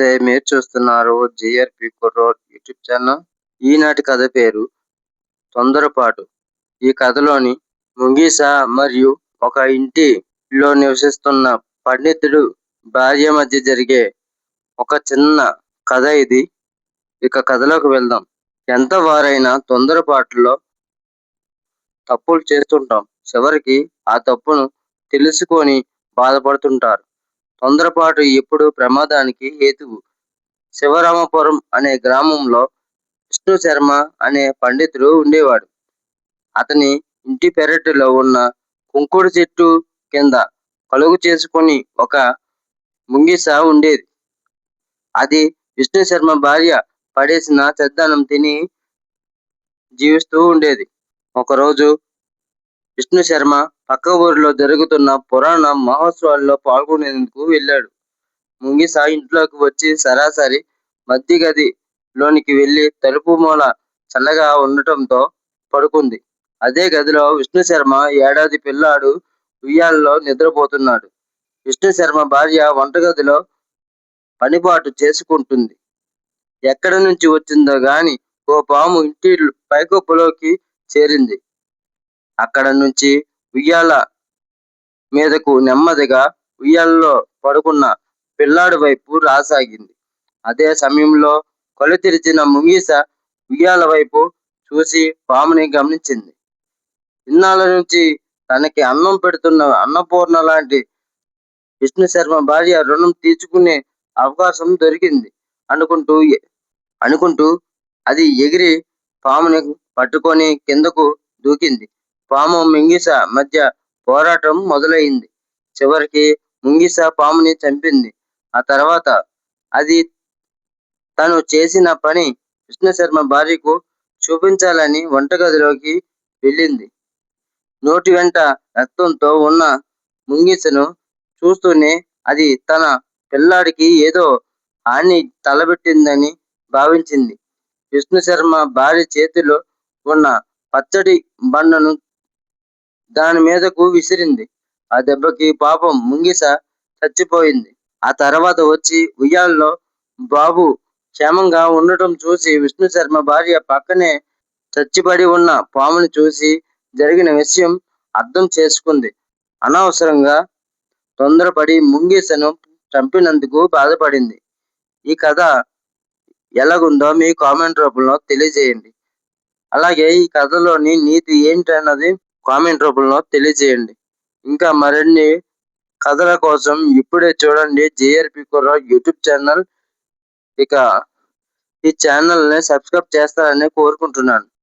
నమస్తే. మీరు చూస్తున్నారు జీఆర్‌పీ కుర్రోడ్ యూట్యూబ్ ఛానల్. ఈనాటి కథ పేరు 'తొందరపాటు'. ఈ కథలోని ముంగీస మరియు ఒక ఇంటిలో నివసిస్తున్న పండితుడు భార్య మధ్య జరిగే ఒక చిన్న కథ ఇది. ఇక కథలోకి వెళ్దాం. ఎంత వారైనా తొందరపాటులో తప్పులు చేస్తుంటాం. చివరికి ఆ తప్పును తెలుసుకొని బాధపడుతుంటారు. తొందరపాటు ఎప్పుడూ ప్రమాదానికి హేతువు. శివరామపురం అనే గ్రామంలో విష్ణు శర్మ అనే పండితుడు ఉండేవాడు. అతని ఇంటి పెరటిలో ఉన్న కుంకుడు చెట్టు కింద కలుగు చేసుకుని ఒక ముంగిస ఉండేది. అది విష్ణు శర్మ భార్య పడేసిన చెద్దన్నం తిని జీవిస్తూ ఉండేది. ఒకరోజు విష్ణు శర్మ పక్క ఊరిలో జరుగుతున్న పురాణ మహోత్సవాల్లో పాల్గొనేందుకు వెళ్ళాడు. ముంగిస ఇంట్లోకి వచ్చి సరాసరి మధ్య గదిలోనికి వెళ్ళి తలుపు మూల చల్లగా ఉండటంతో పడుకుంది. అదే గదిలో విష్ణు శర్మ ఏడాది పిల్లాడు ఉయ్యాలలో నిద్రపోతున్నాడు. విష్ణు శర్మ భార్య వంటగదిలో పనిపాటు చేసుకుంటుంది. ఎక్కడి నుంచి వచ్చిందో గాని ఓ పాము ఇంటి పైకప్పులోకి చేరింది. అక్కడ నుంచి ఉయ్యాల మీదకు నెమ్మదిగా ఉయ్యాలలో పడుకున్న పిల్లాడి వైపు రాసాగింది. అదే సమయంలో కళ్ళు తెరిచిన ముంగిస ఉయ్యాల వైపు చూసి పాముని గమనించింది. ఇన్నాళ్ళ నుంచి తనకి అన్నం పెడుతున్న అన్నపూర్ణ లాంటి విష్ణు శర్మ భార్య రుణం తీర్చుకునే అవకాశం దొరికింది అనుకుంటూ అది ఎగిరి పాముని పట్టుకొని కిందకు దూకింది. పాము ముంగిస మధ్య పోరాటం మొదలైంది. చివరికి ముంగిస పాముని చంపింది. ఆ తర్వాత అది తను చేసిన పని విష్ణు శర్మ భార్యకు చూపించాలని వంటగదిలోకి వెళ్ళింది. నోటి వెంట రక్తంతో ఉన్న ముంగిసను చూస్తూనే అది తన పిల్లాడికి ఏదో హాని తలపెట్టిందని భావించింది. విష్ణు శర్మ భార్య చేతిలో ఉన్న పచ్చడి బండను దాని మీదకు విసిరింది. ఆ దెబ్బకి పాపం ముంగిస చచ్చిపోయింది. ఆ తర్వాత వచ్చి ఉయ్యాలలో బాబు క్షేమంగా ఉండటం చూసి విష్ణు శర్మ భార్య పక్కనే చచ్చిపడి ఉన్న పాముని చూసి జరిగిన విషయం అర్థం చేసుకుంది. అనవసరంగా తొందరపడి ముంగిసను చంపినందుకు బాధపడింది. ఈ కథ ఎలాగుందో మీ కామెంట్ రూపంలో తెలియజేయండి. అలాగే ఈ కథలోని నీతి ఏంటన్నది కామెంట్ రూపంలో తెలియజేయండి. ఇంకా మరిన్ని కథల కోసం ఇప్పుడే చూడండి జీఆర్‌పీ కుర్రోడ్ యూట్యూబ్ ఛానల్. ఇక ఈ ఛానల్ని సబ్స్క్రైబ్ చేస్తారని కోరుకుంటున్నాను.